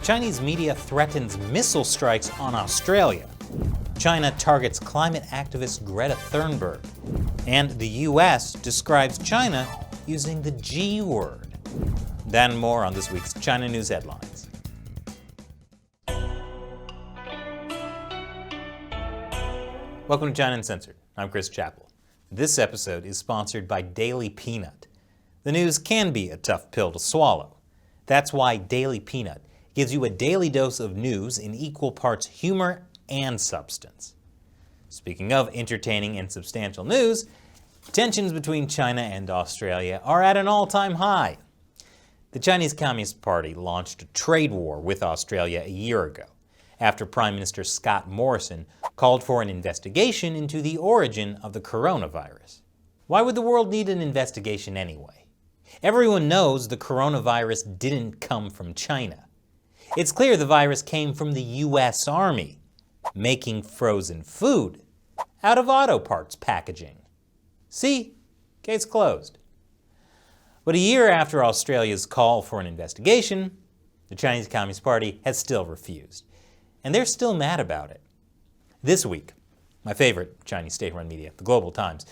Chinese media threatens missile strikes on Australia. China targets climate activist Greta Thunberg. And the US describes China using the G word. That and more on this week's China News Headlines. Welcome to China Uncensored. I'm Chris Chappell. This episode is sponsored by Daily Peanut. The news can be a tough pill to swallow. That's why Daily Peanut gives you a daily dose of news in equal parts humor and substance. Speaking of entertaining and substantial news, tensions between China and Australia are at an all-time high. The Chinese Communist Party launched a trade war with Australia a year ago, after Prime Minister Scott Morrison called for an investigation into the origin of the coronavirus. Why would the world need an investigation anyway? Everyone knows the coronavirus didn't come from China. It's clear the virus came from the US Army, making frozen food out of auto parts packaging. See? Case closed. But a year after Australia's call for an investigation, the Chinese Communist Party has still refused. And they're still mad about it. This week, my favorite Chinese state-run media, the Global Times,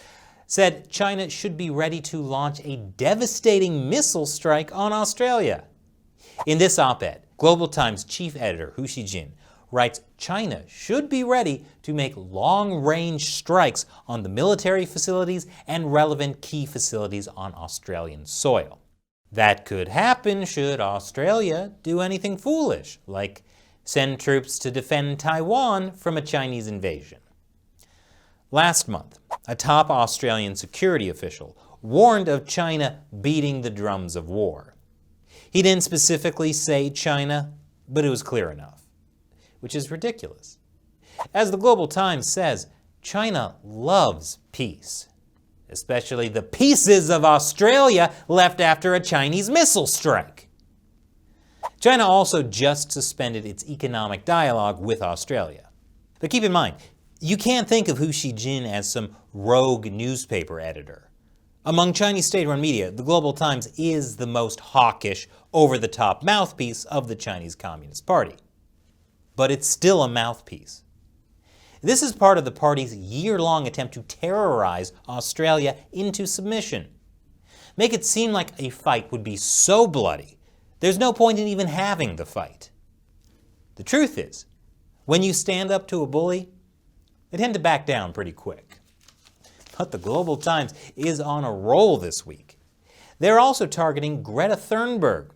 said China should be ready to launch a devastating missile strike on Australia. In this op-ed, Global Times chief editor Hu Xijin writes China should be ready to make long-range strikes on the military facilities and relevant key facilities on Australian soil. That could happen should Australia do anything foolish, like send troops to defend Taiwan from a Chinese invasion. Last month, a top Australian security official warned of China beating the drums of war. He didn't specifically say China, but it was clear enough, which is ridiculous. As the Global Times says, China loves peace, especially the pieces of Australia left after a Chinese missile strike. China also just suspended its economic dialogue with Australia. But keep in mind, you can't think of Hu Xijin as some rogue newspaper editor. Among Chinese state-run media, the Global Times is the most hawkish, over-the-top mouthpiece of the Chinese Communist Party. But it's still a mouthpiece. This is part of the party's year-long attempt to terrorize Australia into submission. Make it seem like a fight would be so bloody, there's no point in even having the fight. The truth is, when you stand up to a bully, they tend to back down pretty quick. But the Global Times is on a roll this week. They're also targeting Greta Thunberg.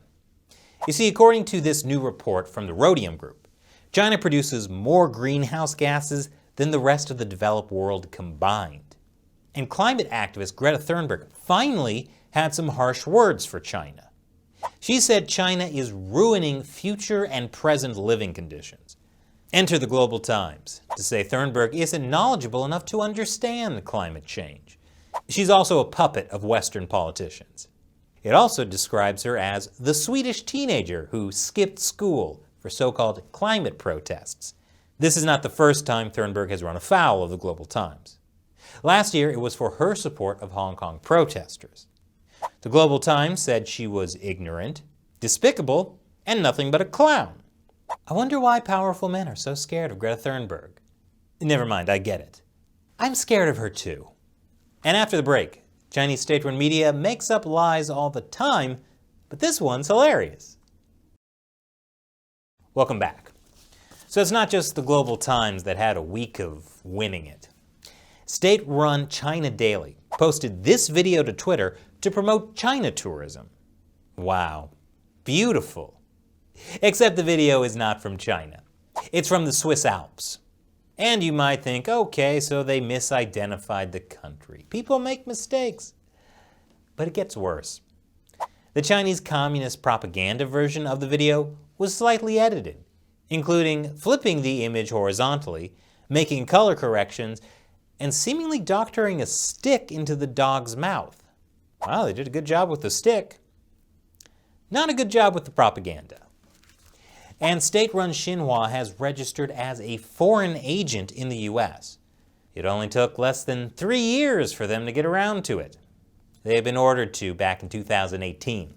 You see, according to this new report from the Rhodium Group, China produces more greenhouse gases than the rest of the developed world combined. And climate activist Greta Thunberg finally had some harsh words for China. She said China is ruining future and present living conditions. Enter the Global Times to say Thunberg isn't knowledgeable enough to understand climate change. She's also a puppet of Western politicians. It also describes her as the Swedish teenager who skipped school for so-called climate protests. This is not the first time Thunberg has run afoul of the Global Times. Last year, it was for her support of Hong Kong protesters. The Global Times said she was ignorant, despicable, and nothing but a clown. I wonder why powerful men are so scared of Greta Thunberg. Never mind, I get it. I'm scared of her too. And after the break, Chinese state-run media makes up lies all the time, but this one's hilarious. Welcome back. So it's not just the Global Times that had a week of winning it. State-run China Daily posted this video to Twitter to promote China tourism. Wow, beautiful. Except the video is not from China. It's from the Swiss Alps. And you might think, okay, so they misidentified the country. People make mistakes. But it gets worse. The Chinese Communist propaganda version of the video was slightly edited, including flipping the image horizontally, making color corrections, and seemingly doctoring a stick into the dog's mouth. Wow, they did a good job with the stick. Not a good job with the propaganda. And state-run Xinhua has registered as a foreign agent in the US. It only took less than 3 years for them to get around to it. They had been ordered to back in 2018.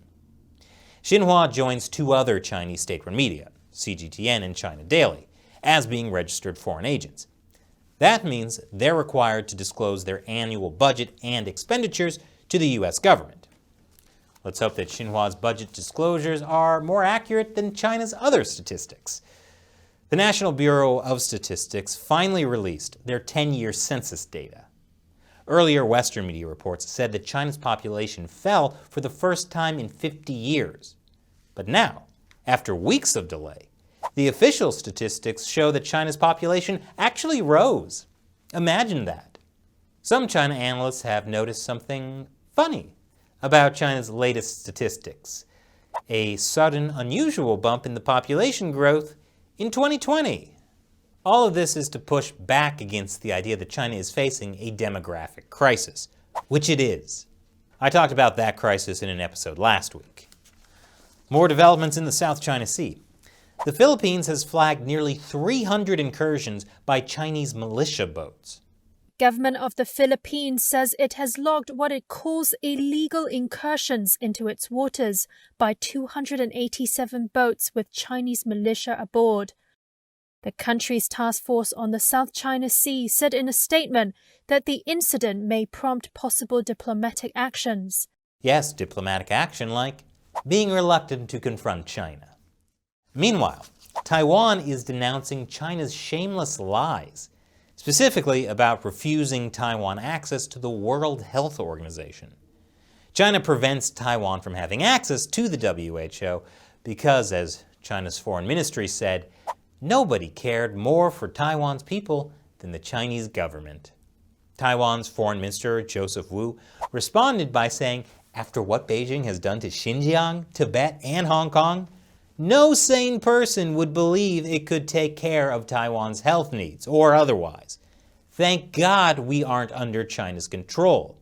Xinhua joins 2 other Chinese state-run media, CGTN and China Daily, as being registered foreign agents. That means they're required to disclose their annual budget and expenditures to the U.S. government. Let's hope that Xinhua's budget disclosures are more accurate than China's other statistics. The National Bureau of Statistics finally released their 10-year census data. Earlier Western media reports said that China's population fell for the first time in 50 years. But now, after weeks of delay, the official statistics show that China's population actually rose. Imagine that. Some China analysts have noticed something funny about China's latest statistics: a sudden, unusual bump in the population growth in 2020. All of this is to push back against the idea that China is facing a demographic crisis, which it is. I talked about that crisis in an episode last week. More developments in the South China Sea. The Philippines has flagged nearly 300 incursions by Chinese militia boats. Government of the Philippines says it has logged what it calls illegal incursions into its waters by 287 boats with Chinese militia aboard. The country's task force on the South China Sea said in a statement that the incident may prompt possible diplomatic actions. Yes, diplomatic action like being reluctant to confront China. Meanwhile, Taiwan is denouncing China's shameless lies, specifically about refusing Taiwan access to the World Health Organization. China prevents Taiwan from having access to the WHO because, as China's foreign ministry said, nobody cared more for Taiwan's people than the Chinese government. Taiwan's foreign minister, Joseph Wu, responded by saying, after what Beijing has done to Xinjiang, Tibet, and Hong Kong, no sane person would believe it could take care of Taiwan's health needs, or otherwise. Thank God we aren't under China's control.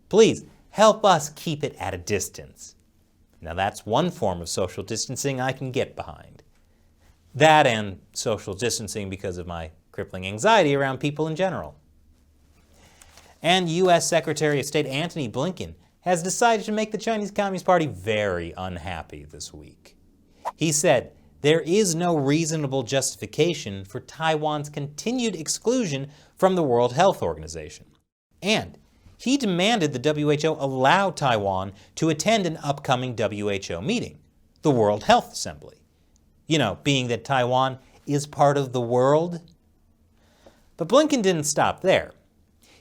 Please, help us keep it at a distance. Now that's one form of social distancing I can get behind. That and social distancing because of my crippling anxiety around people in general. And U.S. Secretary of State Antony Blinken has decided to make the Chinese Communist Party very unhappy this week. He said there is no reasonable justification for Taiwan's continued exclusion from the World Health Organization. And he demanded the WHO allow Taiwan to attend an upcoming WHO meeting, the World Health Assembly. You know, being that Taiwan is part of the world. But Blinken didn't stop there.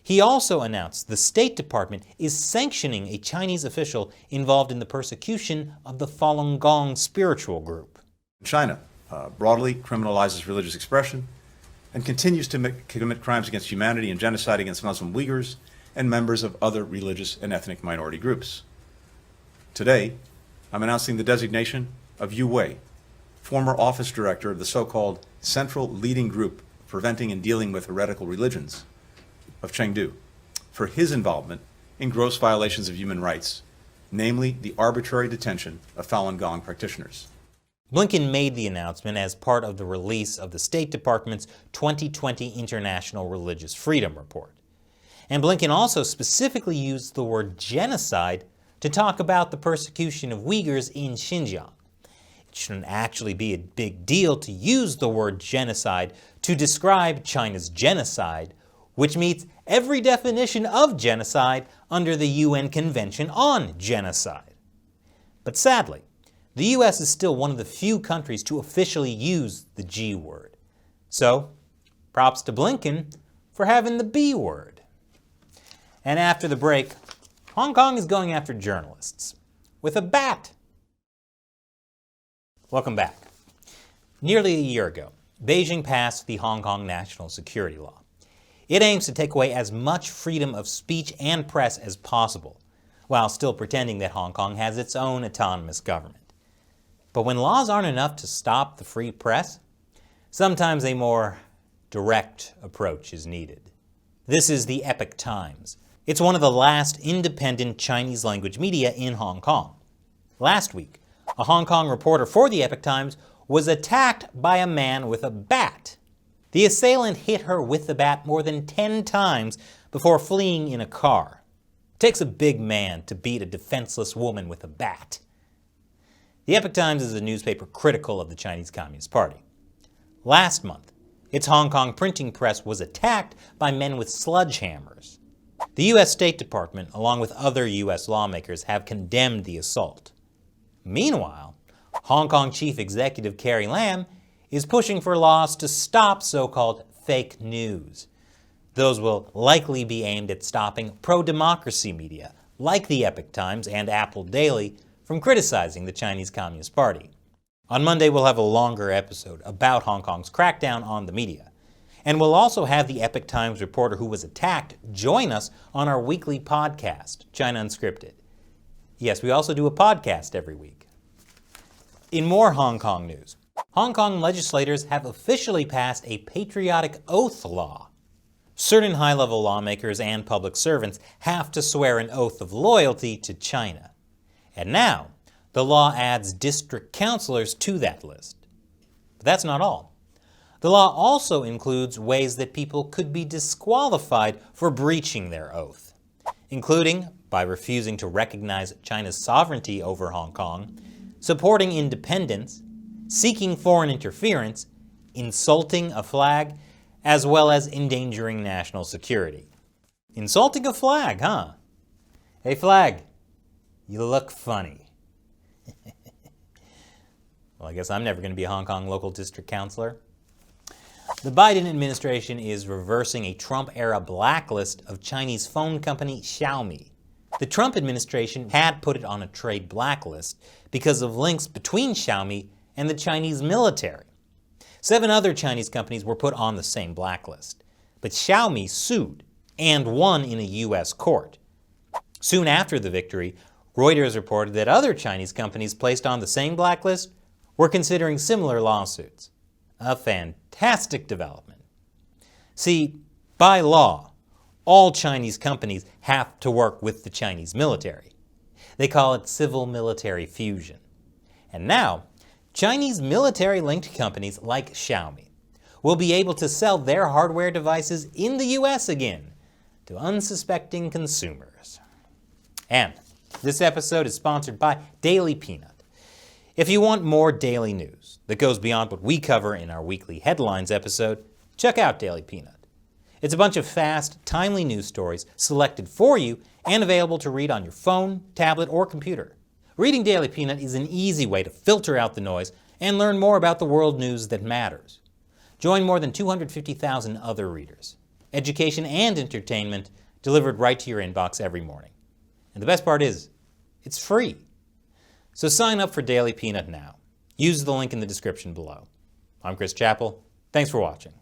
He also announced the State Department is sanctioning a Chinese official involved in the persecution of the Falun Gong spiritual group. China broadly criminalizes religious expression and continues to commit crimes against humanity and genocide against Muslim Uyghurs and members of other religious and ethnic minority groups. Today, I'm announcing the designation of Yu Wei, former office director of the so-called Central Leading Group Preventing and Dealing with Heretical Religions of Chengdu, for his involvement in gross violations of human rights, namely the arbitrary detention of Falun Gong practitioners. Blinken made the announcement as part of the release of the State Department's 2020 International Religious Freedom Report. And Blinken also specifically used the word genocide to talk about the persecution of Uyghurs in Xinjiang. It shouldn't actually be a big deal to use the word genocide to describe China's genocide, which meets every definition of genocide under the UN Convention on Genocide. But sadly, the U.S. is still one of the few countries to officially use the G word. So, props to Blinken for having the B word. And after the break, Hong Kong is going after journalists with a bat. Welcome back. Nearly a year ago, Beijing passed the Hong Kong National Security Law. It aims to take away as much freedom of speech and press as possible, while still pretending that Hong Kong has its own autonomous government. But when laws aren't enough to stop the free press, sometimes a more direct approach is needed. This is the Epoch Times. It's one of the last independent Chinese language media in Hong Kong. Last week, a Hong Kong reporter for the Epoch Times was attacked by a man with a bat. The assailant hit her with the bat more than 10 times before fleeing in a car. It takes a big man to beat a defenseless woman with a bat. The Epoch Times is a newspaper critical of the Chinese Communist Party. Last month, its Hong Kong printing press was attacked by men with sledgehammers. The U.S. State Department, along with other U.S. lawmakers, have condemned the assault. Meanwhile, Hong Kong Chief Executive Carrie Lam is pushing for laws to stop so-called fake news. Those will likely be aimed at stopping pro-democracy media, like the Epoch Times and Apple Daily, from criticizing the Chinese Communist Party. On Monday, we'll have a longer episode about Hong Kong's crackdown on the media. And we'll also have the Epoch Times reporter who was attacked join us on our weekly podcast, China Unscripted. Yes, we also do a podcast every week. In more Hong Kong news, Hong Kong legislators have officially passed a patriotic oath law. Certain high-level lawmakers and public servants have to swear an oath of loyalty to China. And now, the law adds district councilors to that list. But that's not all. The law also includes ways that people could be disqualified for breaching their oath, including by refusing to recognize China's sovereignty over Hong Kong, supporting independence, seeking foreign interference, insulting a flag, as well as endangering national security. Insulting a flag, huh? Hey flag, you look funny. Well, I guess I'm never going to be a Hong Kong local district councilor. The Biden administration is reversing a Trump-era blacklist of Chinese phone company Xiaomi. The Trump administration had put it on a trade blacklist because of links between Xiaomi and the Chinese military. 7 other Chinese companies were put on the same blacklist, but Xiaomi sued and won in a U.S. court. Soon after the victory, Reuters reported that other Chinese companies placed on the same blacklist were considering similar lawsuits. A fantastic development. See, by law, all Chinese companies have to work with the Chinese military. They call it civil-military fusion. And now, Chinese military-linked companies like Xiaomi will be able to sell their hardware devices in the U.S. again to unsuspecting consumers. And this episode is sponsored by Daily Peanut. If you want more daily news that goes beyond what we cover in our weekly headlines episode, check out Daily Peanut. It's a bunch of fast, timely news stories selected for you and available to read on your phone, tablet, or computer. Reading Daily Peanut is an easy way to filter out the noise and learn more about the world news that matters. Join more than 250,000 other readers. Education and entertainment delivered right to your inbox every morning. And the best part is, it's free. So sign up for Daily Peanut now. Use the link in the description below. I'm Chris Chappell. Thanks for watching.